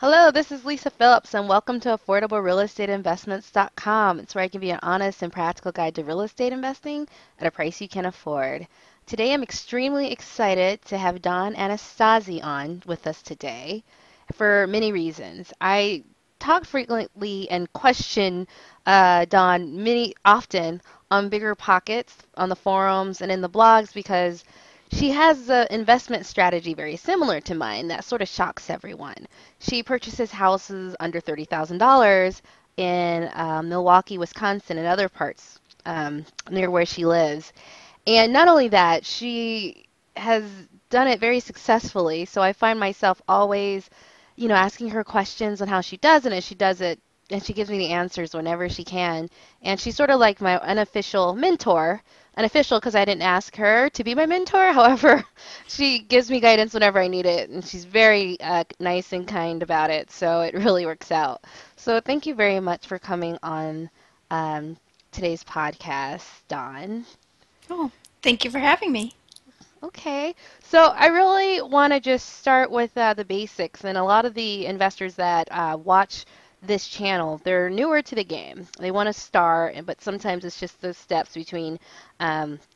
Hello, this is Lisa Phillips, and welcome to AffordableRealEstateInvestments.com. It's where I give you an honest and practical guide to real estate investing at a price you can afford. Today, I'm extremely excited to have Don Anastasi on with us today for many reasons. I talk frequently and question Don many often on Bigger Pockets, on the forums, and in the blogs because she has an investment strategy very similar to mine that sort of shocks everyone. She purchases houses under $30,000 in Milwaukee, Wisconsin, and other parts near where she lives. And not only that, she has done it very successfully. So I find myself always, asking her questions on how she does it, and she does it, and she gives me the answers whenever she can. And she's sort of like my unofficial mentor. Unofficial because I didn't ask her to be my mentor. However, she gives me guidance whenever I need it, and she's very nice and kind about it. So it really works out. So thank you very much for coming on today's podcast, Dawn. Oh, thank you for having me. Okay, so I really want to just start with the basics. And a lot of the investors that watch this channel, they're newer to the game. They want to start, but sometimes it's just the steps between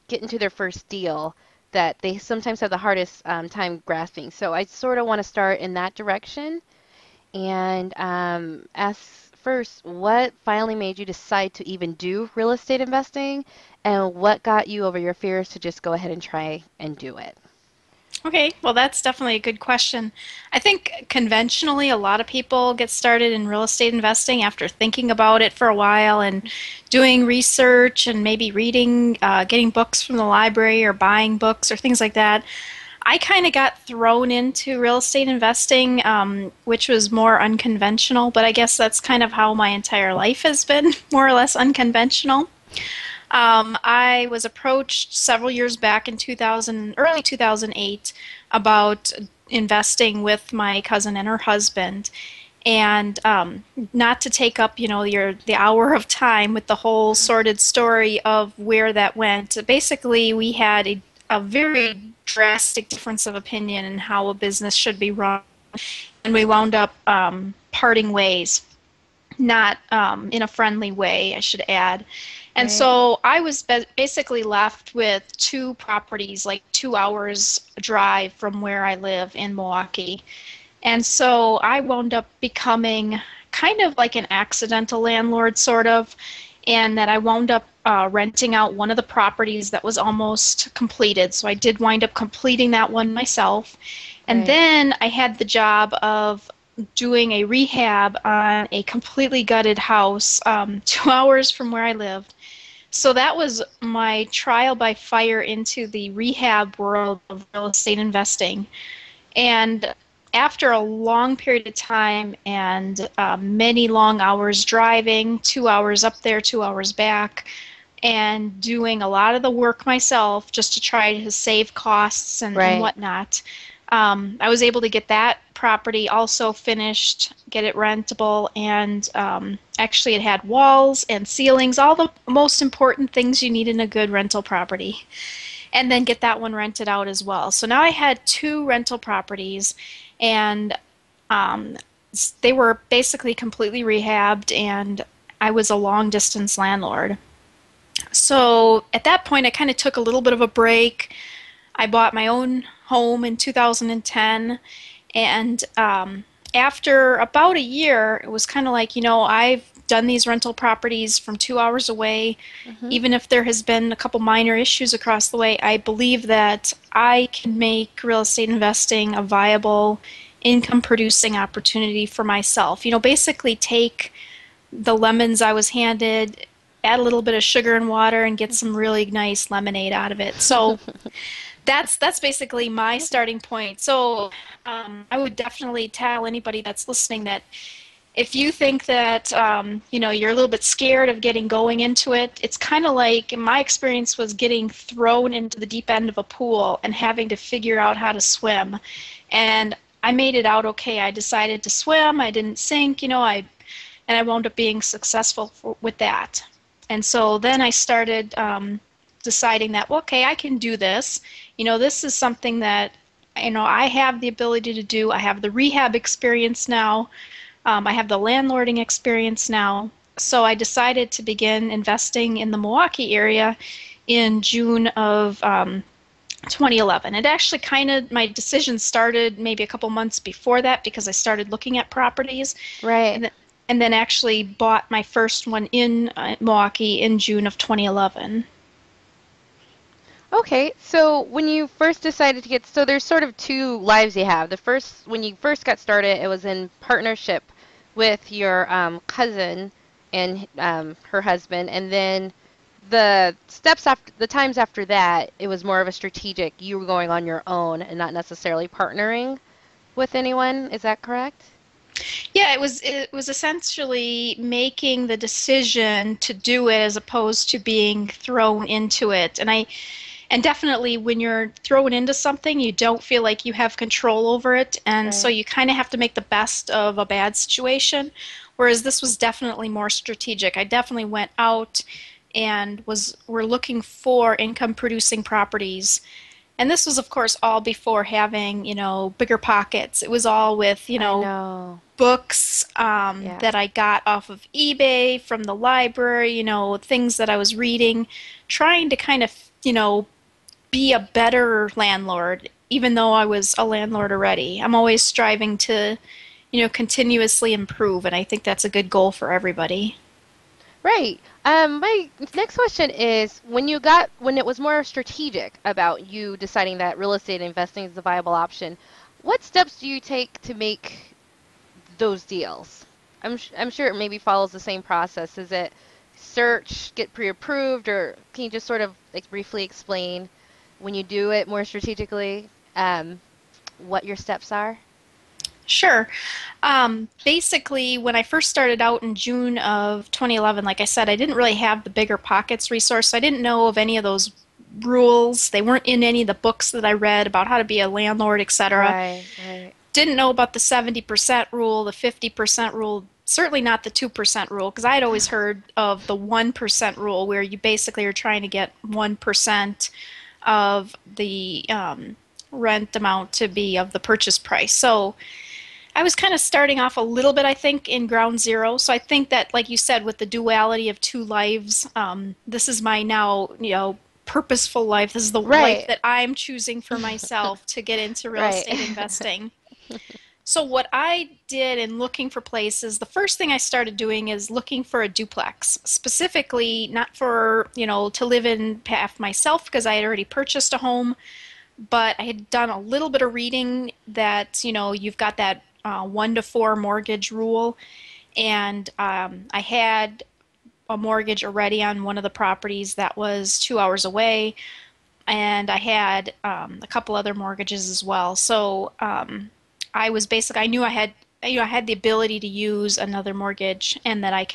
getting to their first deal that they sometimes have the hardest time grasping. So I sort of want to start in that direction and ask first, what finally made you decide to even do real estate investing, and what got you over your fears to just go ahead and try and do it? Okay, well, that's definitely a good question. I think conventionally, a lot of people get started in real estate investing after thinking about it for a while and doing research and maybe reading, getting books from the library or buying books or things like that. I kind of got thrown into real estate investing, which was more unconventional, but I guess that's kind of how my entire life has been, more or less unconventional. I was approached several years back in 2000, early 2008, about investing with my cousin and her husband. And not to take up, the hour of time with the whole sordid story of where that went. Basically, we had a very drastic difference of opinion in how a business should be run, and we wound up parting ways, not in a friendly way, I should add. And Right. so I was basically left with two properties, like 2 hours drive from where I live in Milwaukee. And so I wound up becoming kind of like an accidental landlord, sort of, and that I wound up renting out one of the properties that was almost completed. So I did wind up completing that one myself. And Right. then I had the job of doing a rehab on a completely gutted house 2 hours from where I lived. So that was my trial by fire into the rehab world of real estate investing. And after a long period of time and many long hours driving, 2 hours up there, 2 hours back, and doing a lot of the work myself just to try to save costs and Right. whatnot, I was able to get that property also finished, get it rentable, and actually it had walls and ceilings, all the most important things you need in a good rental property, and then get that one rented out as well. So now I had two rental properties, and um, they were basically completely rehabbed, and I was a long distance landlord. So at that point, I kind of took a little bit of a break. I bought my own home in 2010, and after about a year, it was kind of like, I've done these rental properties from 2 hours away. Hmm. Even if there has been a couple minor issues across the way, I believe that I can make real estate investing a viable income producing opportunity for myself. Basically take the lemons I was handed, add a little bit of sugar and water, and get some really nice lemonade out of it. So that's basically my starting point. So I would definitely tell anybody that's listening that if you think that you're a little bit scared of getting going into it, it's kind of like my experience was getting thrown into the deep end of a pool and having to figure out how to swim. And I made it out okay. I decided to swim. I didn't sink. I wound up being successful with that. And so then I started deciding that, well, okay, I can do this. This is something that I have the ability to do. I have the rehab experience now. I have the landlording experience now. So I decided to begin investing in the Milwaukee area in June of 2011. It actually kind of, my decision started maybe a couple months before that because I started looking at properties Right. and then, and then actually bought my first one in Milwaukee in June of 2011. Okay, so when you first decided to get, so there's sort of two lives you have. The first, when you first got started, it was in partnership with your cousin and her husband, and then the steps after, the times after that, it was more of a strategic. You were going on your own and not necessarily partnering with anyone. Is that correct? Yeah, it was essentially making the decision to do it as opposed to being thrown into it. And definitely when you're thrown into something, you don't feel like you have control over it, and so Right. you kind of have to make the best of a bad situation. Whereas this was definitely more strategic. I definitely went out and was we're looking for income producing properties. And this was, of course, all before having, bigger pockets. It was all with, I know. books Yeah. that I got off of eBay from the library, things that I was reading, trying to kind of, be a better landlord, even though I was a landlord already. I'm always striving to, continuously improve, and I think that's a good goal for everybody. Right. My next question is when it was more strategic about you deciding that real estate investing is a viable option, what steps do you take to make those deals? I'm sure it maybe follows the same process. Is it search, get pre-approved, or can you just sort of like briefly explain when you do it more strategically, what your steps are? Sure. Basically, when I first started out in June of 2011, like I said, I didn't really have the bigger pockets resource. So I didn't know of any of those rules. They weren't in any of the books that I read about how to be a landlord, etc. Right, right, Didn't know about the 70% rule, the 50% rule, certainly not the 2% rule, because I had always heard of the 1% rule, where you basically are trying to get 1% of the rent amount to be of the purchase price. So I was kind of starting off a little bit, I think, in ground zero. So I think that, like you said, with the duality of two lives, this is my now, purposeful life. This is the life right, that I'm choosing for myself to get into real right. estate investing. So what I did in looking for places, the first thing I started doing is looking for a duplex, specifically not for, to live in half myself because I had already purchased a home, but I had done a little bit of reading that, you've got that 1 to 4 mortgage rule, and I had a mortgage already on one of the properties that was 2 hours away, and I had a couple other mortgages as well. So I was basically, I knew I had the ability to use another mortgage, and that I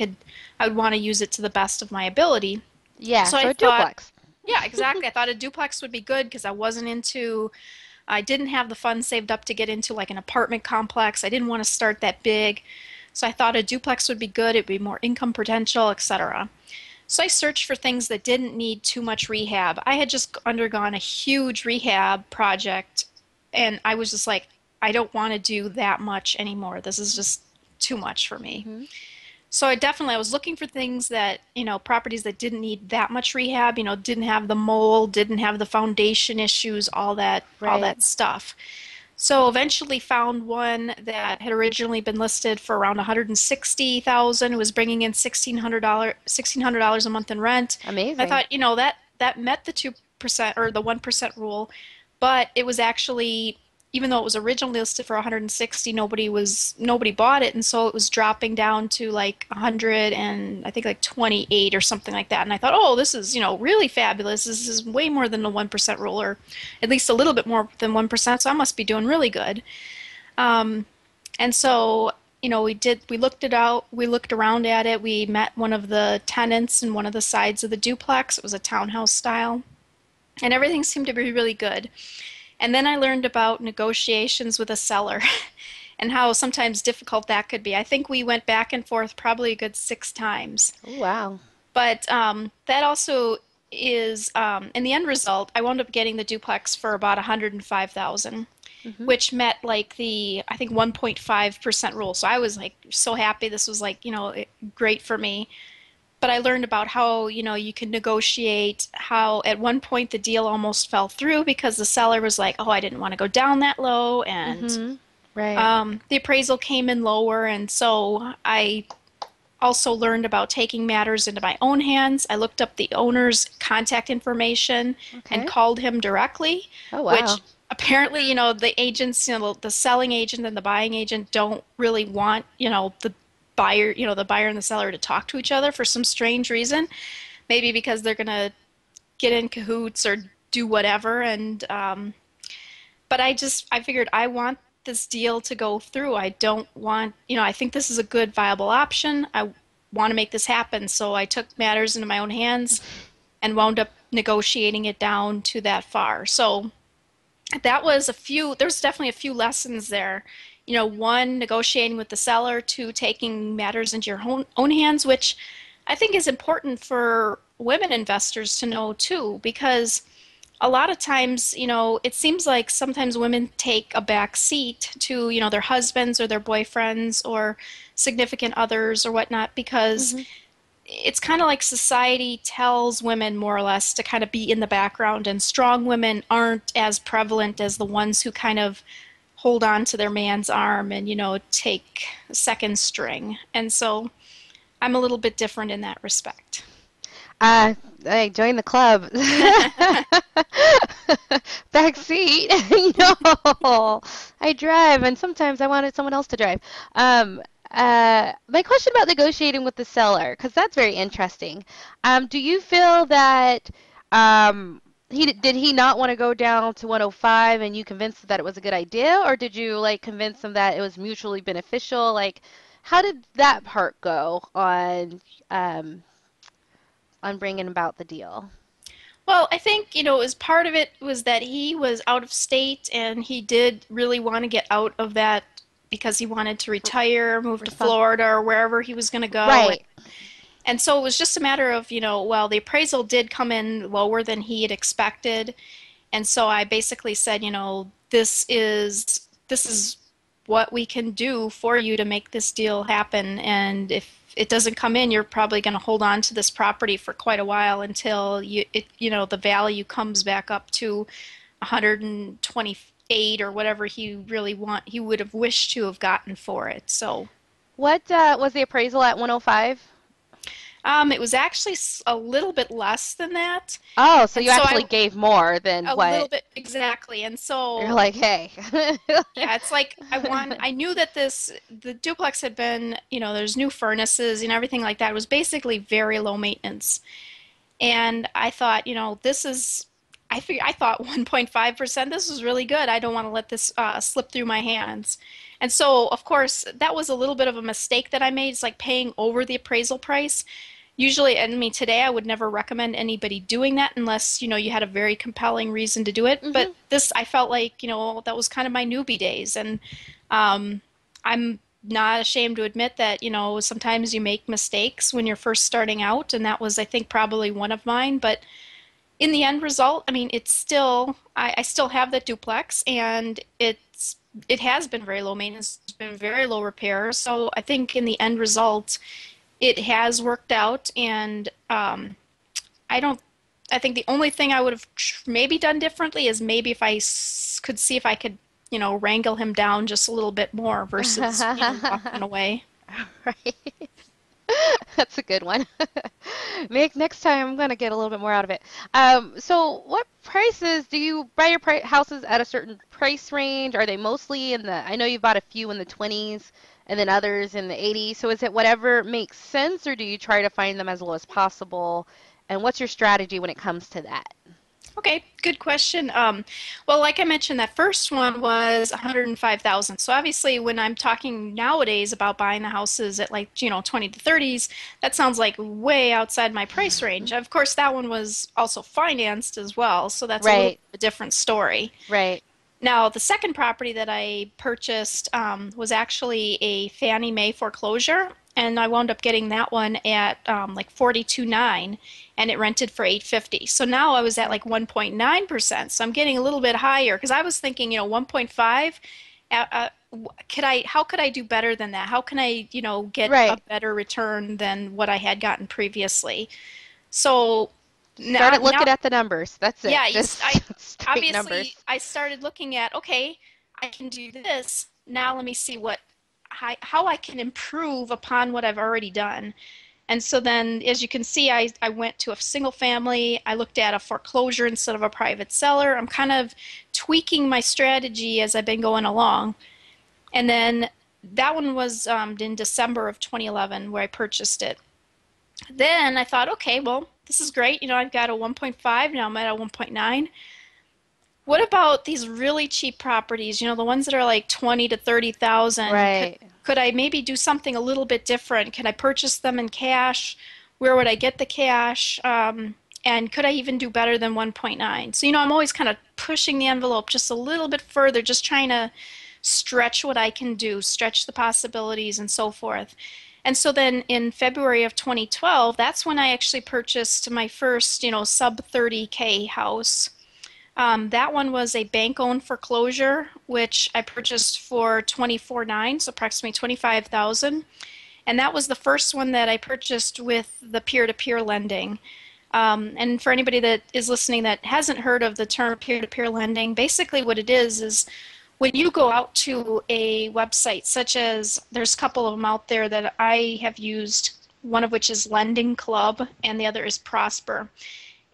would want to use it to the best of my ability. Yeah, So so I a thought, duplex. yeah, exactly. I thought a duplex would be good because I didn't have the funds saved up to get into like an apartment complex. I didn't want to start that big. So I thought a duplex would be good. It'd be more income potential, etc. So I searched for things that didn't need too much rehab. I had just undergone a huge rehab project, and I was just like, I don't want to do that much anymore. This is just too much for me. Hmm. So I was looking for things that, properties that didn't need that much rehab, didn't have the mold, didn't have the foundation issues, all that Right. stuff. So eventually found one that had originally been listed for around 160,000. It was bringing in $1,600 a month in rent. I Amazing. thought, that met the 2% or the 1% rule, but it was actually, even though it was originally listed for 160, nobody bought it, and so it was dropping down to like 100 and I think like 28 or something like that. And I thought, oh, this is, really fabulous. This is way more than the 1% rule, or at least a little bit more than 1%, so I must be doing really good. Um, and so, we looked it out, we looked around at it, we met one of the tenants in one of the sides of the duplex. It was a townhouse style, and everything seemed to be really good. And then I learned about negotiations with a seller and how sometimes difficult that could be. I think we went back and forth probably a good 6 times. Oh, wow. But that also is, in the end result, I wound up getting the duplex for about 105,000. Mm-hmm. which met like the, I think, 1.5% rule. So I was like so happy. This was like, great for me. But I learned about how, you can negotiate, how at one point the deal almost fell through because the seller was like, oh, I didn't want to go down that low. And Mm-hmm. Right. the appraisal came in lower. And so I also learned about taking matters into my own hands. I looked up the owner's contact information and Okay. called him directly, Oh, wow. which apparently, the agents, the selling agent and the buying agent don't really want, the buyer and the seller to talk to each other for some strange reason. Maybe because they're going to get in cahoots or do whatever. And but I figured I want this deal to go through. I don't want, I think this is a good viable option. I want to make this happen. So I took matters into my own hands and wound up negotiating it down to that far. So that was there's definitely a few lessons there. One, negotiating with the seller, two, taking matters into your own hands, which I think is important for women investors to know too, because a lot of times, it seems like sometimes women take a back seat to, their husbands or their boyfriends or significant others or whatnot, because Mm-hmm. it's kind of like society tells women more or less to kind of be in the background, and strong women aren't as prevalent as the ones who kind of hold on to their man's arm and, take second string. And so I'm a little bit different in that respect. Uh, I joined the club. Back seat. No, I drive, and sometimes I wanted someone else to drive. Um, my question about negotiating with the seller, because that's very interesting. Do you feel that um, did he not want to go down to 105, and you convinced him that it was a good idea, or did you like convince him that it was mutually beneficial? Like, how did that part go um, on bringing about the deal? Well, I think, as part of it was that he was out of state and he did really want to get out of that because he wanted to R- retire, move to Response. Florida or wherever he was going to go. Right. And so it was just a matter of, well, the appraisal did come in lower than he had expected. And so I basically said, this is what we can do for you to make this deal happen. And if it doesn't come in, you're probably going to hold on to this property for quite a while until the value comes back up to 128 or whatever he would have wished to have gotten for it. So What was the appraisal at 105? it was actually a little bit less than that. Oh, so And you so actually gave more than a little what bit exactly. And you're so like, hey. yeah, it's like I knew that the duplex had been, there's new furnaces and everything like that. It was basically very low maintenance. And I thought, I thought 1.5%, this was really good. I don't want to let this slip through my hands. And so, of course, that was a little bit of a mistake that I made. It's like paying over the appraisal price. Usually, I mean, today I would never recommend anybody doing that unless, you had a very compelling reason to do it. But Hmm. this, I felt like, that was kind of my newbie days. And um, I'm not ashamed to admit that, sometimes you make mistakes when you're first starting out. And that was, I think, probably one of mine. But in the end result, I mean, I still have that duplex and it has been very low maintenance, it's been very low repair. So I think in the end result, it has worked out. And I don't, I think the only thing I would have maybe done differently is maybe if could see if I could, wrangle him down just a little bit more versus, walking away. Right. That's a good one. Next time I'm gonna get a little bit more out of it. So what prices do you buy your houses at a certain price range? Are they mostly in the, I know you bought a few in the 20s and then others in the 80s. So is it whatever makes sense or do you try to find them as low as possible? And what's your strategy when it comes to that? Okay, good question. Well, like I mentioned, that first one was 105,000. So obviously, when I'm talking nowadays about buying the houses at like, 20 to 30s, that sounds like way outside my price range. Of course, that one was also financed as well, so that's a little Right, bit of a different story. right. Now, the second property that I purchased was actually a Fannie Mae foreclosure. and I wound up getting that one at like 42.9, and it rented for 850. So now I was at like 1.9%. So I'm getting a little bit higher because I was thinking, 1.5. How could I do better than that? How can I, get a Right. better return than what I had gotten previously? So Started now, looking at the numbers. That's it. yeah, Just straight obviously numbers. I started looking at, okay, I can do this. Now let me see how I can improve upon what I've already done. And so then, as you can see, I went to a single family. I looked at a foreclosure instead of a private seller. I'm kind of tweaking my strategy as I've been going along. And then that one was in December of 2011 where I purchased it. Then I thought, okay, well, this is great. I've got a 1.5, now I'm at a 1.9. What about these really cheap properties, the ones that are like 20 to 30,000? Right. Could I maybe do something a little bit different? Can I purchase them in cash? Where would I get the cash? And could I even do better than 1.9? So, I'm always kind of pushing the envelope just a little bit further, just trying to stretch what I can do, stretch the possibilities, and so forth. And so then in February of 2012, that's when I actually purchased my first, sub 30K house. That one was a bank-owned foreclosure, which I purchased for 24.9, so approximately 25,000. And that was the first one that I purchased with the peer-to-peer lending. And for anybody that is listening that hasn't heard of the term peer-to-peer lending, basically what it is when you go out to a website, such as there's a couple of them out there that I have used, one of which is Lending Club and the other is Prosper.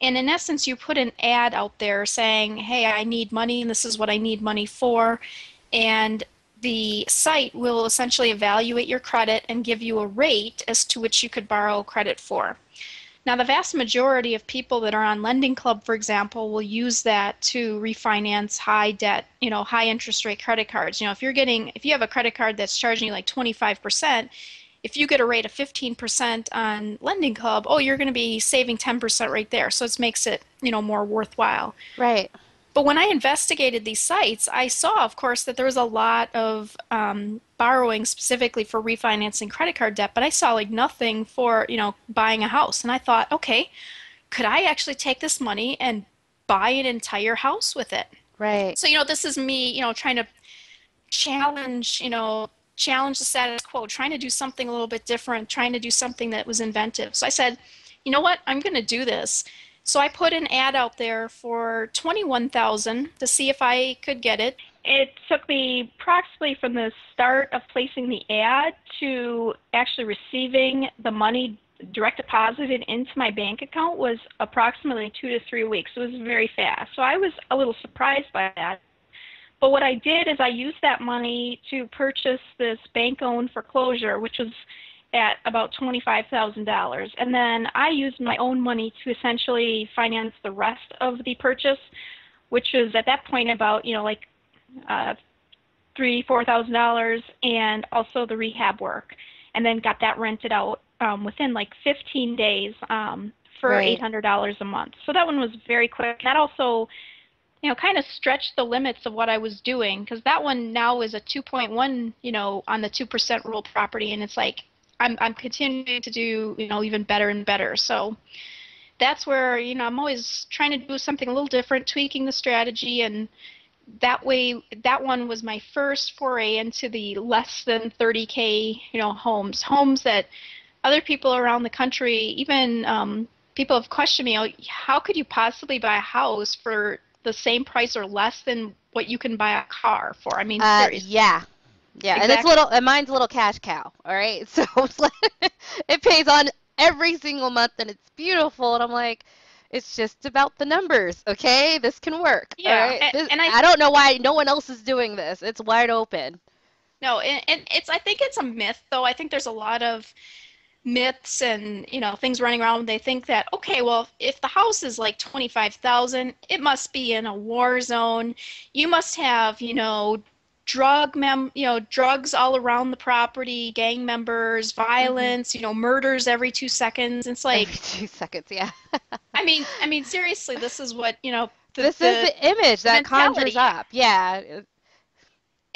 And in essence, you put an ad out there saying, hey, I need money, and this is what I need money for. And the site will essentially evaluate your credit and give you a rate as to which you could borrow credit for. Now, the vast majority of people that are on Lending Club, for example, will use that to refinance high debt, high interest rate credit cards. If you have a credit card that's charging you like 25%, if you get a rate of 15% on Lending Club, oh, you're going to be saving 10% right there. So it makes it, more worthwhile. Right. But when I investigated these sites, I saw, of course, that there was a lot of borrowing specifically for refinancing credit card debt, but I saw like nothing for, buying a house. And I thought, okay, could I actually take this money and buy an entire house with it? Right. So, this is me, trying to challenge, challenge the status quo, trying to do something a little bit different, trying to do something that was inventive. So I said, you know what, I'm going to do this. So I put an ad out there for 21,000 to see if I could get it. It took me approximately from the start of placing the ad to actually receiving the money direct deposited into my bank account was approximately 2 to 3 weeks. It was very fast. So I was a little surprised by that. But what I did is I used that money to purchase this bank-owned foreclosure, which was at about $25,000. And then I used my own money to essentially finance the rest of the purchase, which was at that point about, $3,000, $4,000, and also the rehab work. And then got that rented out within like 15 days for Right. $800 a month. So that one was very quick. That also kind of stretched the limits of what I was doing because that one now is a 2.1, on the 2% rule property, and it's like I'm continuing to do, even better and better. So that's where, I'm always trying to do something a little different, tweaking the strategy, and that way that one was my first foray into the less than 30K, homes that other people around the country, even people have questioned me, oh, how could you possibly buy a house for the same price or less than what you can buy a car for? I mean, seriously. Yeah. Yeah, and Exactly. and mine's a little cash cow, all right? So it's like it pays on every single month and it's beautiful and I'm like it's just about the numbers, okay? This can work, all Yeah. right? And I I don't know why no one else is doing this. It's wide open. no, and I think it's a myth though. I think there's a lot of myths and things running around. They think that okay, well, if the house is like 25,000, it must be in a war zone. You must have drugs all around the property, gang members, Hmm. violence, murders every 2 seconds. It's Every like 2 seconds, yeah. I mean seriously, this is what This is the the image that conjures mentality. up. Yeah.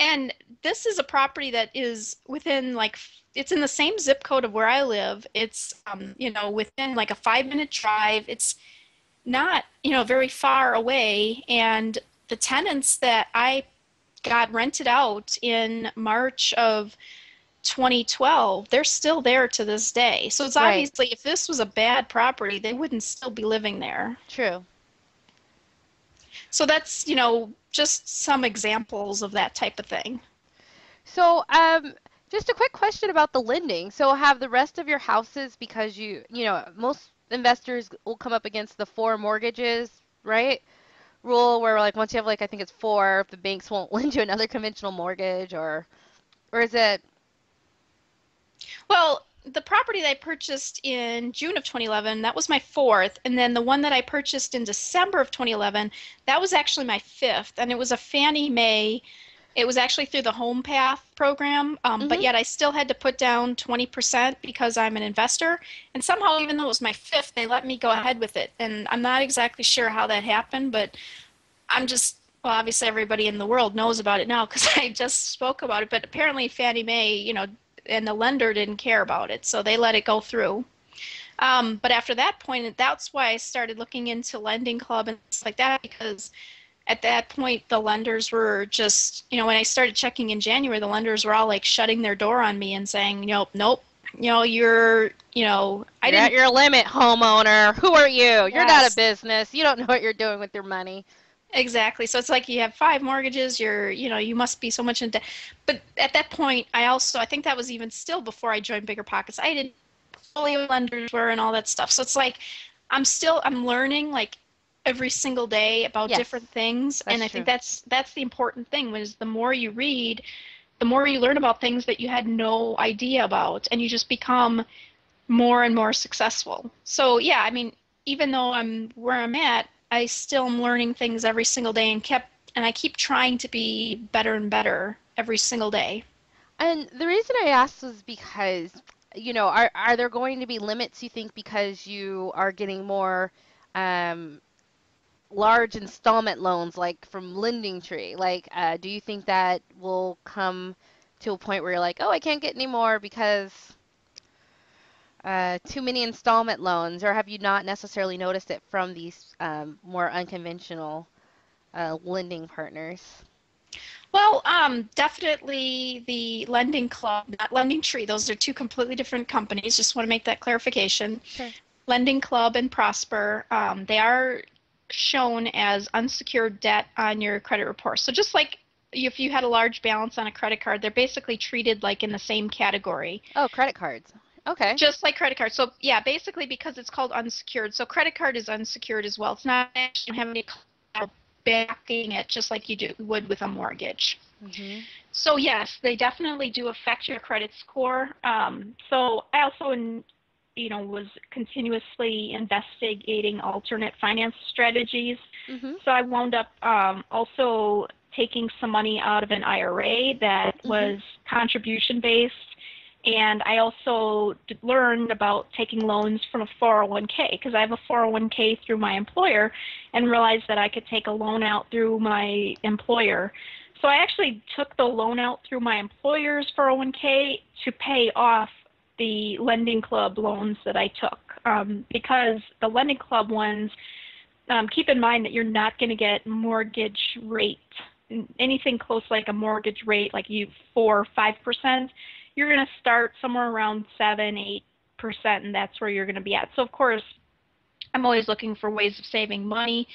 And this is a property that is within like it's in the same zip code of where I live. It's within like a 5-minute drive. It's not, very far away. And the tenants that I got rented out in March of 2012, they're still there to this day. So it's Right. obviously if this was a bad property, they wouldn't still be living there. True. So that's, just some examples of that type of thing. So, just a quick question about the lending. So, have the rest of your houses, because most investors will come up against the four mortgages, right? Rule where like once you have like I think it's four, the banks won't lend you another conventional mortgage, or is it? Well, the property that I purchased in June of 2011, that was my fourth. And then the one that I purchased in December of 2011, that was actually my fifth. And it was a Fannie Mae. It was actually through the Home Path program, but Mm-hmm. yet I still had to put down 20% because I'm an investor. And somehow, even though it was my fifth, they let me go ahead with it. And I'm not exactly sure how that happened, but well, obviously everybody in the world knows about it now because I just spoke about it. But apparently Fannie Mae, and the lender didn't care about it, so they let it go through. But after that point, that's why I started looking into Lending Club and stuff like that because at that point the lenders were just, when I started checking in January, the lenders were all like shutting their door on me and saying, nope, nope, I You're at didn't. your limit, homeowner. Who are you? You're not a Yes. business. You don't know what you're doing with your money. Exactly. So it's like you have five mortgages, you must be so much in debt. But at that point, I think that was even still before I joined Bigger Pockets. I didn't portfolio lenders were and all that stuff. So it's like I'm learning like every single day about different Yes, things. And that's I think true. that's the important thing was the more you read, the more you learn about things that you had no idea about, and you just become more and more successful. So yeah, I mean, even though I'm where I'm at, I still am learning things every single day and I keep trying to be better and better every single day. And the reason I asked was because, are there going to be limits you think because you are getting more um, large installment loans like from Lending Tree? Like, do you think that will come to a point where you're like, oh, I can't get any more because too many installment loans, or have you not necessarily noticed it from these more unconventional lending partners? Well, definitely the Lending Club, not Lending Tree. Those are two completely different companies. Just want to make that clarification. Sure. Lending Club and Prosper, they are shown as unsecured debt on your credit report. So just like if you had a large balance on a credit card, they're basically treated like in the same category, Oh, credit cards. Okay. just like credit cards. So yeah, basically because it's called unsecured. So credit card is unsecured as well. It's not actually have any collateral backing it, just like you would with a mortgage. Mm-hmm. So yes, they definitely do affect your credit score. So I also, was continuously investigating alternate finance strategies. Mm-hmm. So I wound up also taking some money out of an IRA that Mm-hmm. was contribution based. And I also learned about taking loans from a 401k because I have a 401k through my employer and realized that I could take a loan out through my employer. So I actually took the loan out through my employer's 401k to pay off the lending club loans that I took because the lending club ones, keep in mind that you're not going to get mortgage rate, anything close like a mortgage rate, like 4 or 5%. You're going to start somewhere around 7, 8%, and that's where you're going to be at. So of course, I'm always looking for ways of saving money.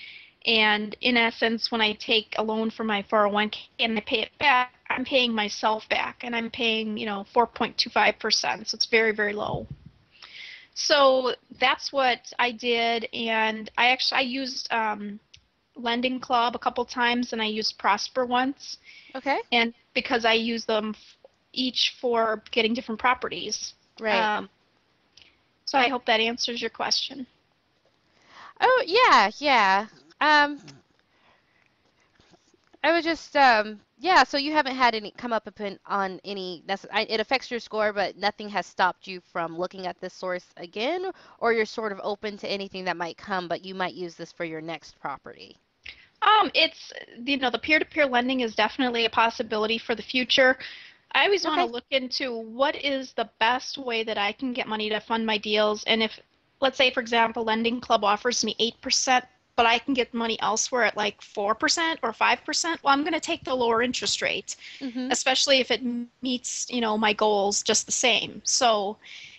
And in essence, when I take a loan from my 401k and I pay it back, I'm paying myself back, and I'm paying 4.25%. So it's very, very low. So that's what I did, and I used Lending Club a couple times, and I used Prosper once, Okay. and because I use them each for getting different properties. Right. Um, so I hope that answers your question. Oh, yeah, yeah. Um, I was just, yeah, so you haven't had any come up on any, it affects your score, but nothing has stopped you from looking at this source again, or you're sort of open to anything that might come, but you might use this for your next property. It's, the peer-to-peer lending is definitely a possibility for the future. I always want to Okay. look into what is the best way that I can get money to fund my deals. And if, let's say, for example, Lending Club offers me 8%, but I can get money elsewhere at like 4% or 5%, well, I'm going to take the lower interest rate, Mm-hmm. especially if it meets, my goals just the same. So,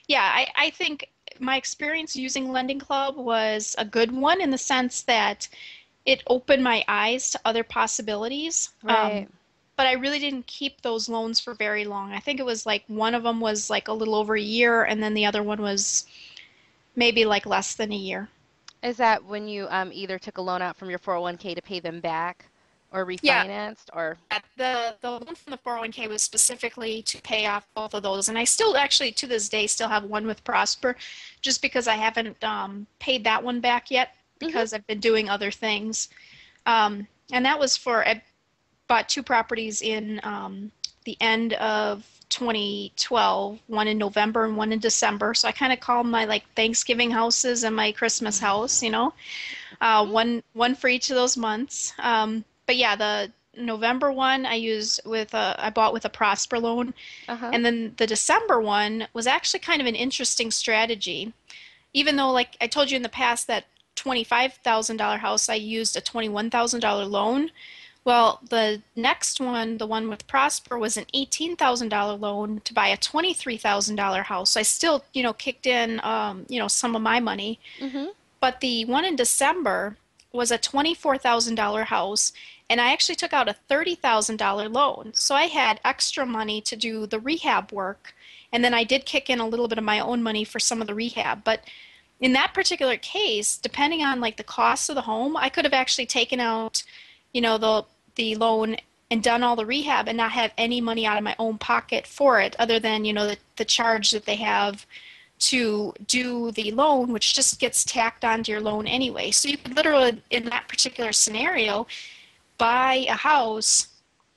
yeah, I think my experience using Lending Club was a good one in the sense that it opened my eyes to other possibilities. Right. But I really didn't keep those loans for very long. I think it was like one of them was like a little over a year, and then the other one was maybe like less than a year. Is that when you either took a loan out from your 401k to pay them back or Yeah, refinanced or the loan from the 401k was specifically to pay off both of those, and I still actually to this day still have one with Prosper, just because I haven't paid that one back yet Mhm. because I've been doing other things. And that was for I bought two properties in the end of 2012, one in November and one in December. So I kind of call my like Thanksgiving houses and my Christmas house, one for each of those months. But yeah, the November one I bought with a Prosper loan, Uh-huh. and then the December one was actually kind of an interesting strategy. Even though, like I told you in the past, that $25,000 house I used a $21,000 loan. Well, the next one, the one with Prosper, was an $18,000 loan to buy a $23,000 house. So I still, kicked in, some of my money. Mhm. But the one in December was a $24,000 house, and I actually took out a $30,000 loan. So I had extra money to do the rehab work, and then I did kick in a little bit of my own money for some of the rehab. But in that particular case, depending on like the cost of the home, I could have actually taken out, the loan and done all the rehab and not have any money out of my own pocket for it, other than, the charge that they have to do the loan, which just gets tacked onto your loan anyway. So you could literally, in that particular scenario, buy a house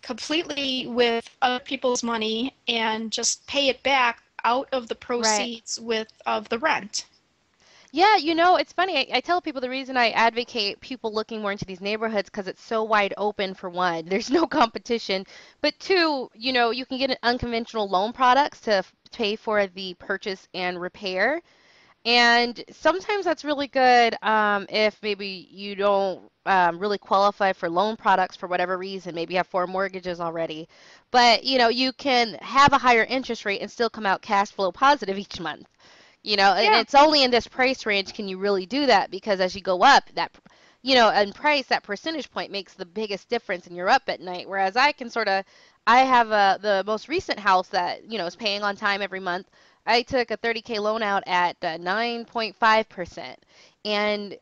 completely with other people's money and just pay it back out of the Right. proceeds of the rent. Yeah, it's funny. I tell people the reason I advocate people looking more into these neighborhoods because it's so wide open for one. There's no competition. But two, you can get an unconventional loan products to pay for the purchase and repair. And sometimes that's really good if maybe you don't really qualify for loan products for whatever reason. Maybe you have four mortgages already. But, you can have a higher interest rate and still come out cash flow positive each month. And Yeah. it's only in this price range can you really do that because as you go up, in price, that percentage point makes the biggest difference and you're up at night. Whereas I have the most recent house that, is paying on time every month. I took a 30K loan out at 9.5%. And,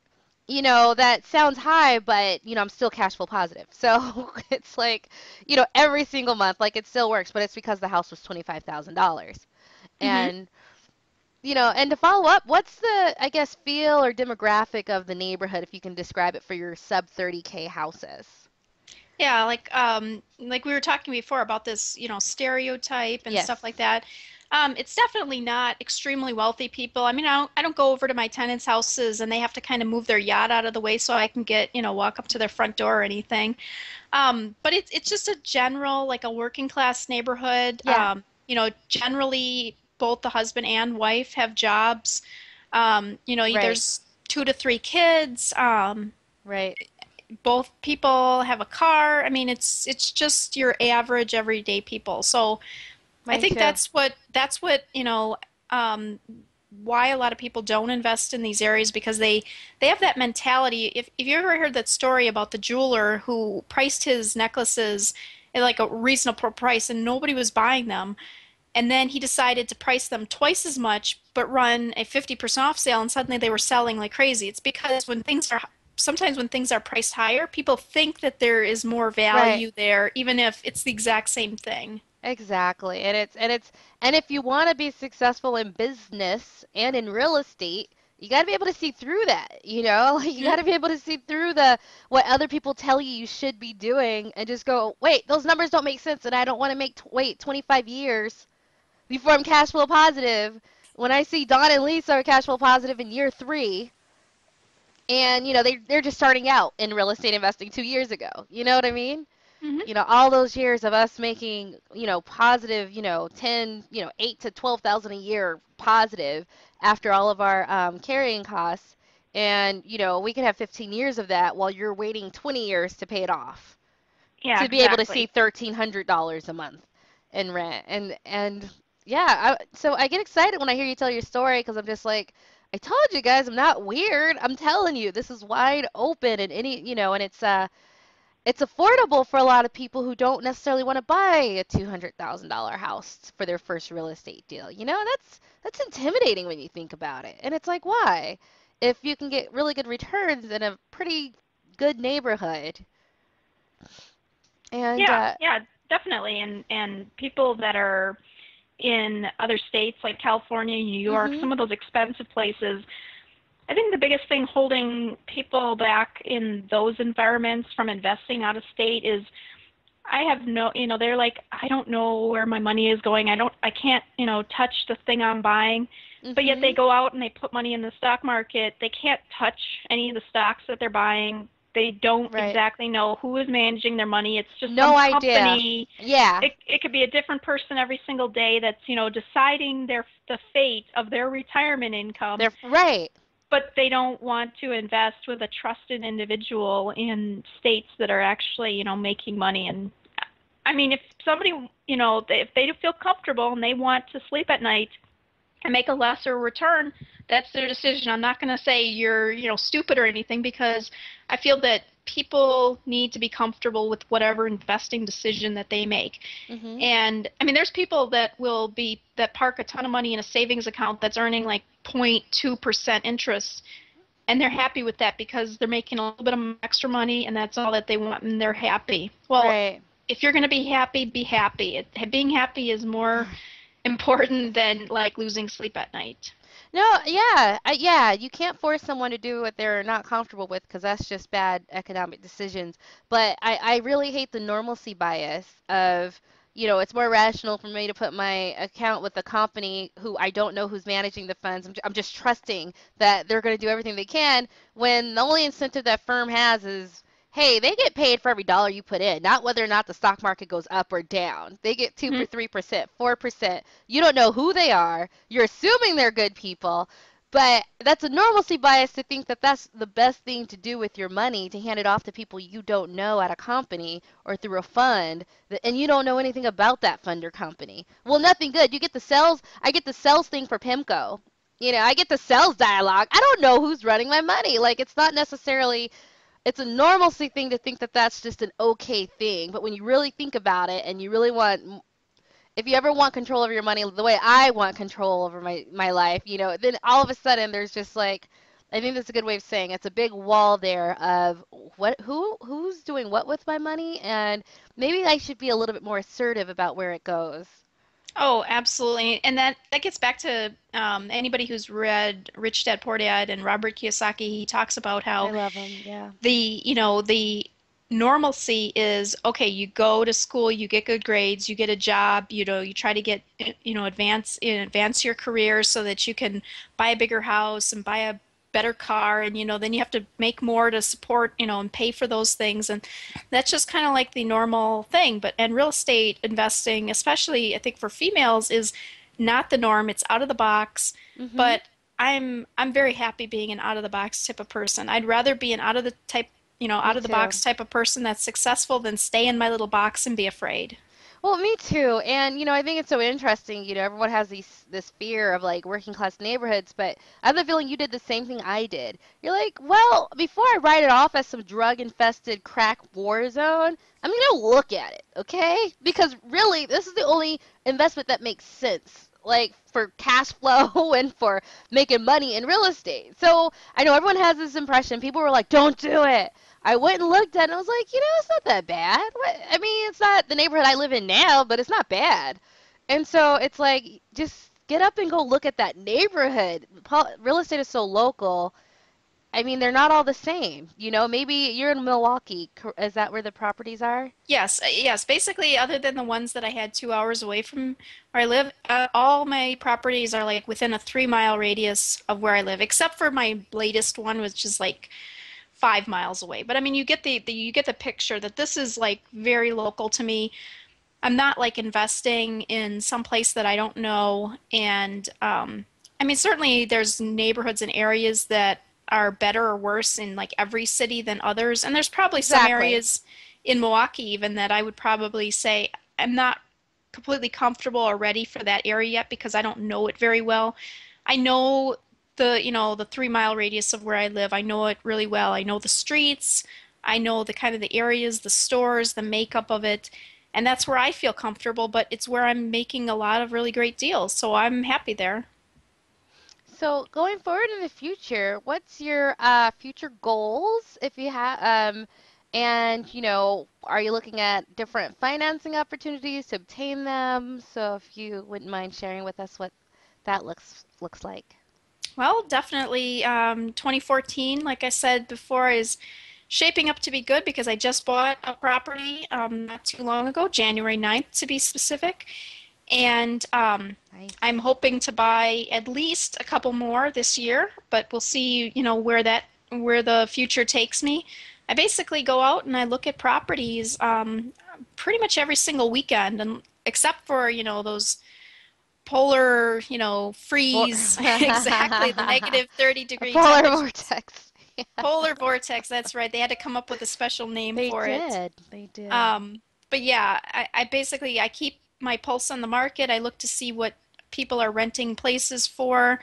that sounds high, but, I'm still cash flow positive. So it's like, every single month, like it still works, but it's because the house was $25,000. hmm And and to follow up, what's the, I guess, feel or demographic of the neighborhood if you can describe it for your sub 30K houses? Yeah, like we were talking before about this, stereotype and stuff like Yes. that. It's definitely not extremely wealthy people. I mean, I don't go over to my tenants' houses and they have to kind of move their yacht out of the way so I can walk up to their front door or anything. But it's just a general, like a working class neighborhood. Yeah. Generally both the husband and wife have jobs. Right. There's 2 to 3 kids. Right. Both people have a car. I mean, it's just your average everyday people. So I Mine think too. that's what um, why a lot of people don't invest in these areas because they have that mentality. If you ever heard that story about the jeweler who priced his necklaces at like a reasonable price and nobody was buying them, and then he decided to price them twice as much but run a 50% off sale and suddenly they were selling like crazy. It's because sometimes when things are priced higher, people think that there is more Right. value there even if it's the exact same thing. Exactly. And if you want to be successful in business and in real estate, you got to be able to see through that, Like you Hmm? got to be able to see through the what other people tell you should be doing and just go, "Wait, those numbers don't make sense and I don't want to wait 25 years before I'm cash flow positive. When I see Don and Lisa are cash flow positive in year 3, And, they're just starting out in real estate investing 2 years ago. You know what I mean? Hmm. All those years of us making, positive, 10, 8 to 12,000 a year positive after all of our carrying costs. And, we could have 15 years of that while you're waiting 20 years to pay it off, Yeah, to be able to see exactly. $1,300 a month in rent. And yeah, so I get excited when I hear you tell your story because I'm just like, I told you guys I'm not weird. I'm telling you, this is wide open and and it's affordable for a lot of people who don't necessarily want to buy a $200,000 house for their first real estate deal. That's intimidating when you think about it. And it's like, why? If you can get really good returns in a pretty good neighborhood. And Yeah, yeah, definitely. And people that are in other states like California, New York, mhm. some of those expensive places, I think the biggest thing holding people back in those environments from investing out of state is I have no, they're like, I don't know where my money is going. I can't, touch the thing I'm buying. But yet they Mhm. go out and they put money in the stock market. They can't touch any of the stocks that they're buying. They don't Right. exactly know who is managing their money. It's just some No idea. company. Yeah. It could be a different person every single day that's, deciding the fate of their retirement income, They're right. but they don't want to invest with a trusted individual in states that are actually, making money. And I mean, if somebody, if they feel comfortable and they want to sleep at night and make a lesser return, that's their decision. I'm not going to say you're, stupid or anything, because I feel that people need to be comfortable with whatever investing decision that they make. Mhm. And I mean, there's people that park a ton of money in a savings account that's earning like 0.2% interest, and they're happy with that because they're making a little bit of extra money and that's all that they want, and they're happy. Well, Right. if you're going to be happy, be happy. Being happy is more important than like losing sleep at night. No, yeah, yeah, you can't force someone to do what they're not comfortable with because that's just bad economic decisions. But I really hate the normalcy bias of, it's more rational for me to put my account with a company who I don't know who's managing the funds. I'm just trusting that they're going to do everything they can when the only incentive that firm has is, hey, they get paid for every dollar you put in, not whether or not the stock market goes up or down. They get 2 Mm-hmm. per 3%, 4%. You don't know who they are. You're assuming they're good people. But that's a normalcy bias to think that that's the best thing to do with your money, to hand it off to people you don't know at a company or through a fund, and you don't know anything about that fund or company. Well, nothing good. You get the sales. I get the sales thing for PIMCO. I get the sales dialogue. I don't know who's running my money. Like, it's not necessarily, it's a normalcy thing to think that that's just an okay thing. But when you really think about it and you really want, if you ever want control over your money the way I want control over my life, then all of a sudden there's just like, I think that's a good way of saying it's a big wall there of who's doing what with my money, and maybe I should be a little bit more assertive about where it goes. Oh, absolutely. And that gets back to anybody who's read Rich Dad Poor Dad and Robert Kiyosaki. He talks about I how love them. Yeah. the normalcy is okay, you go to school, you get good grades, you get a job, you try to get advance your career so that you can buy a bigger house and buy a better car, and then you have to make more to support, and pay for those things, and that's just kind of like the normal thing. And real estate investing, especially I think for females, is not the norm. It's out of the box. Mhm. But I'm very happy being an out of the box type of person. I'd rather be an Me out of the too. box type of person that's successful than stay in my little box and be afraid. Well, me too. And I think it's so interesting. Everyone has this fear of like working class neighborhoods, but I have the feeling you did the same thing I did. You're like, well, before I write it off as some drug infested crack war zone, I'm gonna look at it, okay? Because really, this is the only investment that makes sense. Like for cash flow and for making money in real estate. So I know everyone has this impression. People were like, don't do it. I went and looked at it and I was like, it's not that bad. I mean, it's not the neighborhood I live in now, but it's not bad. And so it's like, just get up and go look at that neighborhood. Real estate is so local. I mean, they're not all the same. Maybe you're in Milwaukee. Is that where the properties are? Yes, yes. Basically, other than the ones that I had 2 hours away from where I live, all my properties are like within a 3 mile radius of where I live, except for my latest one, which is like 5 miles away. But I mean, you get the picture that this is like very local to me. I'm not like investing in some place that I don't know. And I mean, certainly there's neighborhoods and areas that are better or worse in like every city than others. And there's probably some Exactly. areas in Milwaukee even that I would probably say I'm not completely comfortable or ready for that area yet because I don't know it very well. I know the 3 mile radius of where I live. I know it really well. I know the streets. I know the kind of the areas, the stores, the makeup of it. And that's where I feel comfortable, but it's where I'm making a lot of really great deals. So I'm happy there. So going forward in the future, what's your future goals if you have and are you looking at different financing opportunities to obtain them? So if you wouldn't mind sharing with us what that looks like. Well, definitely 2014, like I said before, is shaping up to be good because I just bought a property not too long ago, January 9th to be specific. And I'm Nice. hoping to buy at least a couple more this year, but we'll see, where the future takes me. I basically go out and I look at properties pretty much every single weekend, and except for, those polar, Vor freeze, exactly, the negative 30 A degree polar temperature. vortex. Yeah. Polar vortex, that's right. They had to come up with a special name They for it. did. They did. Um, but yeah, I basically I keep my pulse on the market. I look to see what people are renting places for.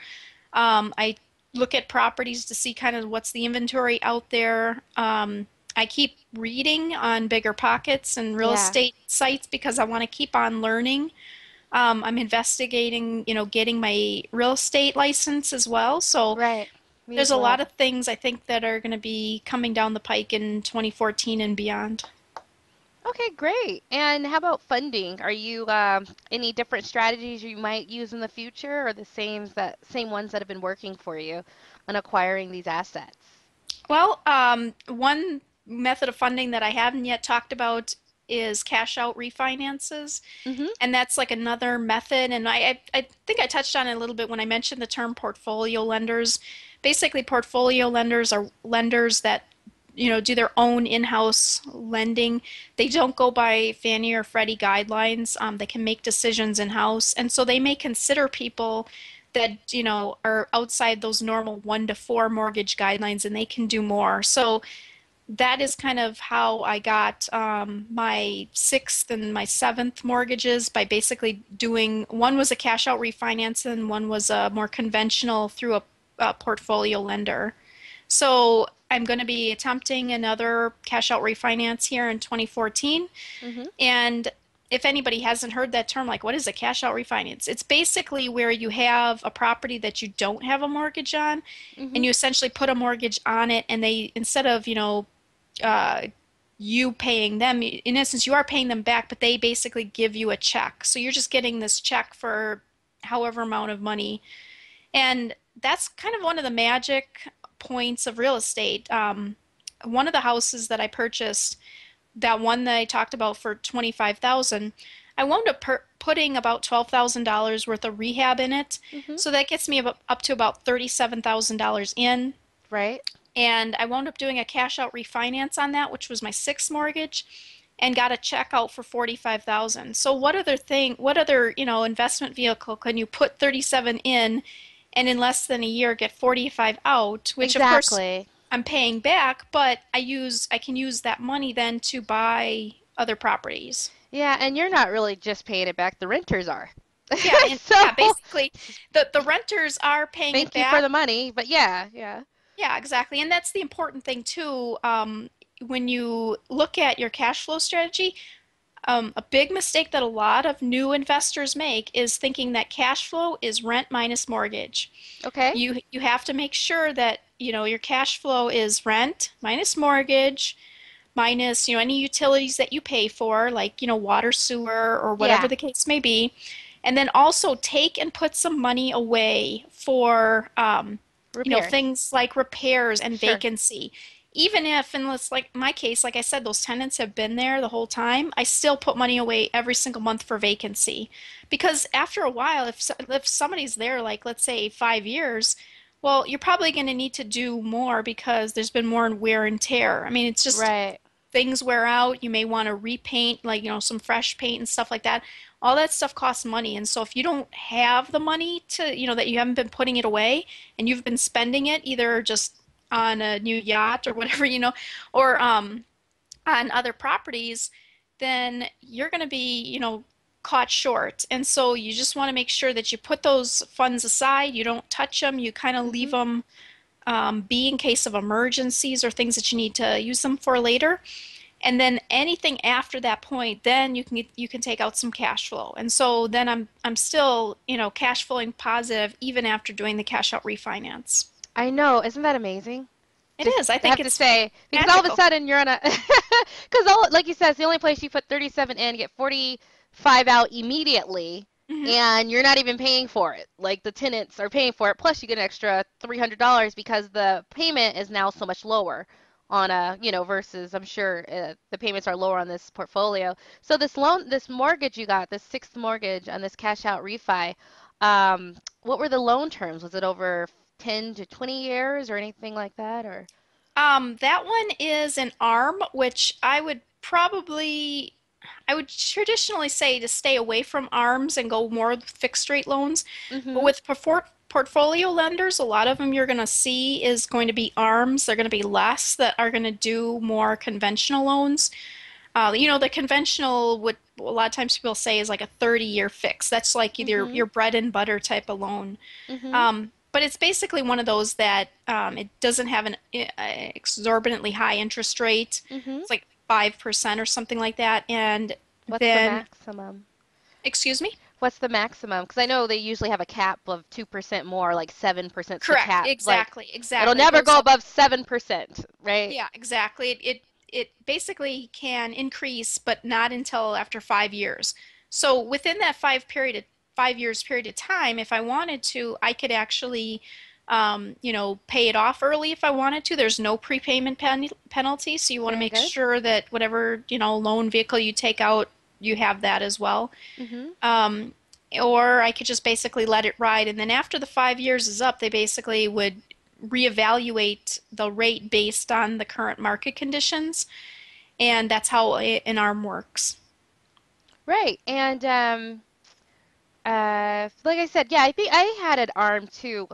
I look at properties to see kind of what's the inventory out there. I keep reading on Bigger Pockets and real Yeah. estate sites because I want to keep on learning. I'm investigating, getting my real estate license as well. So Right. Me there's as a lot well. of things I think that are going to be coming down the pike in 2014 and beyond. Okay, great. And how about funding? Are you any different strategies you might use in the future, or the same ones that have been working for you on acquiring these assets? Well, one method of funding that I haven't yet talked about is cash out refinances. Mm-hmm. And that's like another method. And I think I touched on it a little bit when I mentioned the term portfolio lenders. Basically, portfolio lenders are lenders that do their own in-house lending. They don't go by Fannie or Freddie guidelines. They can make decisions in-house, and so they may consider people that are outside those normal 1 to 4 mortgage guidelines, and they can do more. So that is kind of how I got my sixth and my seventh mortgages by basically doing one was a cash out refinance and one was a more conventional through a portfolio lender. So I'm going to be attempting another cash out refinance here in 2014. Mm-hmm. And if anybody hasn't heard that term, like what is a cash out refinance? It's basically where you have a property that you don't have a mortgage on, Mm-hmm. and you essentially put a mortgage on it, and they instead of uh, you paying them, in essence, you are paying them back, but they basically give you a check. So you're just getting this check for however amount of money. And that's kind of one of the magic points of real estate. One of the houses that I purchased, that one that I talked about for 25,000, I wound up putting about $12,000 worth of rehab in it. Mm-hmm. So that gets me up to about $37,000 in. Right. And I wound up doing a cash out refinance on that, which was my sixth mortgage, and got a check out for 45,000. So what other, investment vehicle can you put 37 in and in less than a year get 45 out, which of course Exactly. I'm paying back, but I can use that money then to buy other properties. Yeah, and you're not really just paying it back, the renters are. Yeah, and So, yeah, basically the renters are paying it thank you for back. the money, but yeah, yeah. Yeah, exactly. And that's the important thing too. When you look at your cash flow strategy, a big mistake that a lot of new investors make is thinking that cash flow is rent minus mortgage. Okay. You have to make sure that, your cash flow is rent minus mortgage minus, any utilities that you pay for, like, water, sewer, or whatever Yeah. the case may be. And then also take and put some money away for Repairs. things like repairs and Sure. vacancy. Even if, in this, like my case, like I said, those tenants have been there the whole time, I still put money away every single month for vacancy. Because after a while, if somebody's there, like let's say 5 years, well, you're probably going to need to do more because there's been more wear and tear. I mean, it's just Right. things wear out. You may want to repaint, like, some fresh paint and stuff like that. All that stuff costs money. And so if you don't have the money to, that you haven't been putting it away and you've been spending it either just on a new yacht or whatever, or on other properties, then you're going to be, caught short. And so you just want to make sure that you put those funds aside, you don't touch them, you kind of leave Mm-hmm. them be in case of emergencies or things that you need to use them for later. And then anything after that point, then you can take out some cash flow. And so then I'm still, cash flowing positive even after doing the cash out refinance. I know. Isn't that amazing? It Just is. I think have to it's say because all of a magical. sudden you're on a because all like you said, it's the only place you put 37 in, get 45 out immediately, Hmm. and you're not even paying for it. Like the tenants are paying for it, plus you get an extra $300 because the payment is now so much lower on a versus I'm sure the payments are lower on this portfolio. So this loan, this mortgage you got, this sixth mortgage on this cash out refi, what were the loan terms? Was it over 10 to 20 years or anything like that or? That one is an ARM, which I would traditionally say to stay away from ARMs and go more with fixed rate loans. But Mm-hmm. with portfolio lenders, a lot of them you're going to see is going to be ARMs. They're going to be less that are going to do more conventional loans. The conventional, what a lot of times people say is like a 30-year fix. That's like either Mm-hmm. your bread and butter type of loan. Mm-hmm. But it's basically one of those that it doesn't have an exorbitantly high interest rate. Mm-hmm. It's like 5% or something like that. And What's the then, maximum? excuse me? What's the maximum? Because I know they usually have a cap of 2% more, like 7%'s the Correct. cap. Like Exactly. it'll Exactly. It never goes go up. above 7%, right? Yeah, exactly. It basically can increase, but not until after 5 years. So within that 5 years period of time, if I wanted to, I could actually, pay it off early if I wanted to. There's no prepayment penalty, so you want to Very make good. sure that whatever, loan vehicle you take out, you have that as well. Mm-hmm. Um, or I could just basically let it ride, and then after the 5 years is up, they basically would reevaluate the rate based on the current market conditions, and that's how an ARM works. Right. And like I said, yeah, I think I had an arm too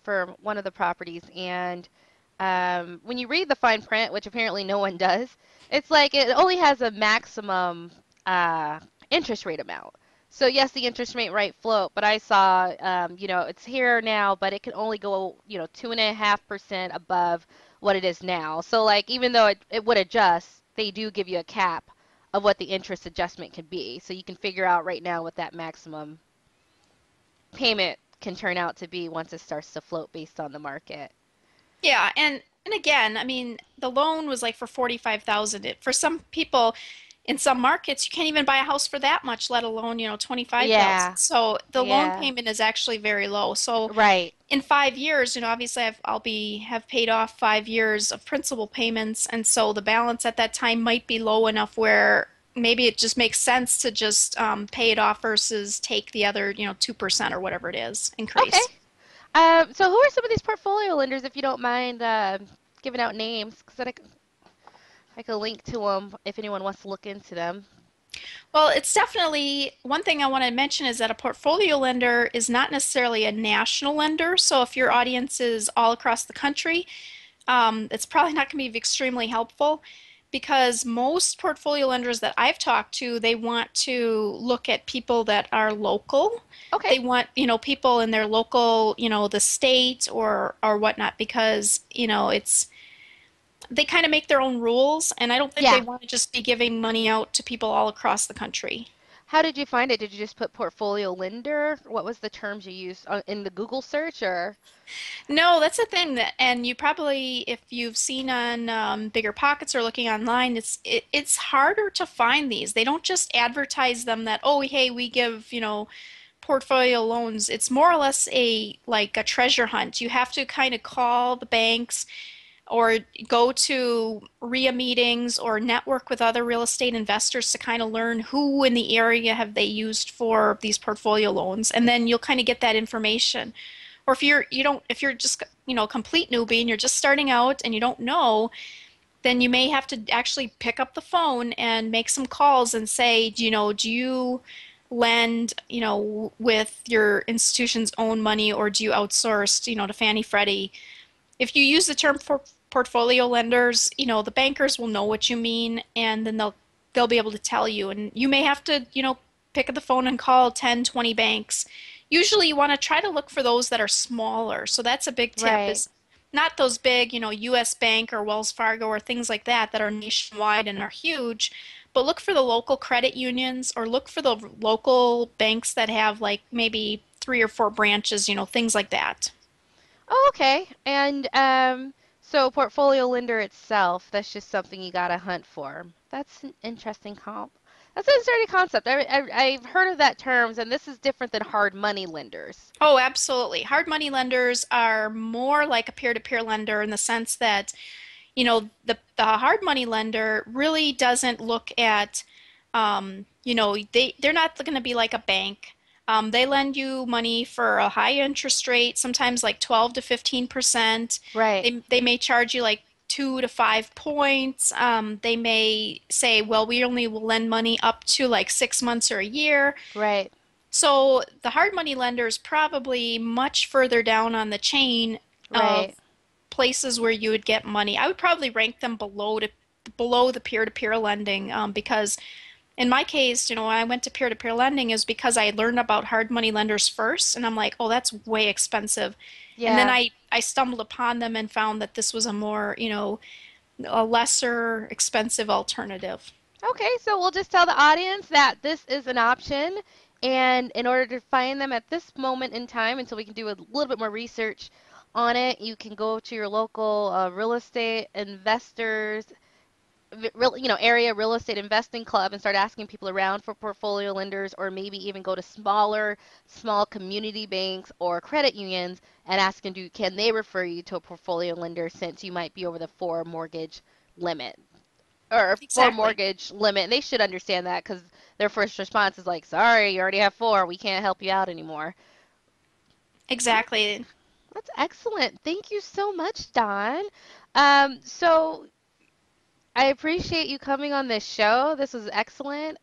for one of the properties, and when you read the fine print, which apparently no one does, it's like it only has a maximum uh, interest rate amount. So yes, the interest rate might float, but I saw, it's here now, but it can only go, 2.5% above what it is now. So like even though it would adjust, they do give you a cap of what the interest adjustment can be. So you can figure out right now what that maximum payment can turn out to be once it starts to float based on the market. Yeah, and again, I mean, the loan was like for 45,000. For some people in some markets, you can't even buy a house for that much, let alone, 25,000. Yeah, So the loan yeah, payment is actually very low. So right. in 5 years, obviously I'll be have paid off 5 years of principal payments, and so the balance at that time might be low enough where maybe it just makes sense to just pay it off versus take the other, 2% or whatever it is Okay. increase. So who are some of these portfolio lenders, if you don't mind giving out names? Because I could link to them if anyone wants to look into them. Well, it's definitely one thing I want to mention is that a portfolio lender is not necessarily a national lender. So if your audience is all across the country, it's probably not going to be extremely helpful because most portfolio lenders that I've talked to, they want to look at people that are local. Okay. They want, people in their local, the state or whatnot because, it's they kind of make their own rules, and I don't think they Yeah. want to just be giving money out to people all across the country. How did you find it? Did you just put portfolio lender? What was the terms you used in the Google search or? No, that's the thing that, and you probably, if you've seen on Bigger Pockets or looking online, it's harder to find these. They don't just advertise them that, oh, hey, we give, portfolio loans, it's more or less a like a treasure hunt. You have to kind of call the banks or go to RIA meetings or network with other real estate investors to kind of learn who in the area have they used for these portfolio loans, and then you'll kind of get that information. Or if you're just a complete newbie and you're just starting out and you don't know, then you may have to actually pick up the phone and make some calls and say, do you lend, with your institution's own money, or do you outsource, to Fannie Freddie? If you use the term for portfolio lenders, the bankers will know what you mean, and then they'll be able to tell you. And you may have to, pick up the phone and call 10, 20 banks. Usually you want to try to look for those that are smaller. So that's a big tip, Right. is not those big, US Bank or Wells Fargo or things like that are nationwide and are huge, but look for the local credit unions, or look for the local banks that have like maybe 3 or 4 branches, things like that. Oh, okay. And so portfolio lender itself, that's just something you gotta hunt for. That's an interesting comp. That's an interesting concept. I've heard of that terms, and this is different than hard money lenders. Oh, absolutely. Hard money lenders are more like a peer-to-peer lender in the sense that, the hard money lender really doesn't look at, they're not going to be like a bank. They lend you money for a high interest rate, sometimes like 12 to 15%. Right, They may charge you like 2 to 5 points. They may say, well, we only will lend money up to like 6 months or a year. right, So the hard money lender is probably much further down on the chain of right. places where you would get money. I would probably rank them below the peer-to-peer lending, because in my case, when I went to peer-to-peer lending is because I learned about hard money lenders first, and I'm like, oh, that's way expensive. And then Yeah. I stumbled upon them and found that this was a more, a lesser expensive alternative. Okay, so we'll just tell the audience that this is an option, and in order to find them at this moment in time, until we can do a little bit more research on it, you can go to your local real estate investors area real estate investing club and start asking people around for portfolio lenders, or maybe even go to small community banks or credit unions and ask them, can they refer you to a portfolio lender, since you might be over the four mortgage limit or for Exactly. mortgage limit. They should understand that, because their first response is like, sorry, you already have four, we can't help you out anymore. Oh, Exactly. that's excellent. Thank you so much, Don. So I appreciate you coming on this show. This was excellent.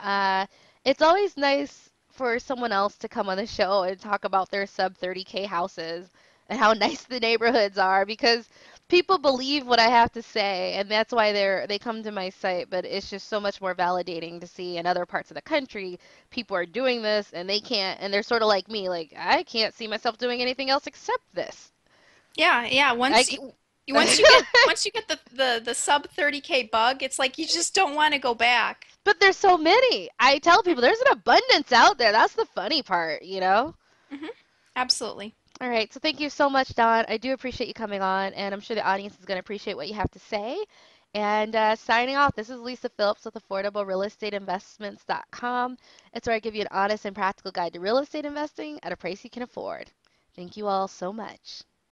It's always nice for someone else to come on the show and talk about their sub 30K houses and how nice the neighborhoods are, because people believe what I have to say, and that's why they come to my site. But it's just so much more validating to see in other parts of the country people are doing this, and they can't, and they're sort of like me, like, I can't see myself doing anything else except this. Yeah, yeah. I Once you get the sub 30K bug, it's like you just don't want to go back. But there's so many. I tell people there's an abundance out there. That's the funny part. Hmm. Absolutely. All right, so thank you so much, Don. I do appreciate you coming on, and I'm sure the audience is going to appreciate what you have to say. And signing off, this is Lisa Phillips with AffordableRealEstateInvestments.com. It's where I give you an honest and practical guide to real estate investing at a price you can afford. Thank you all so much.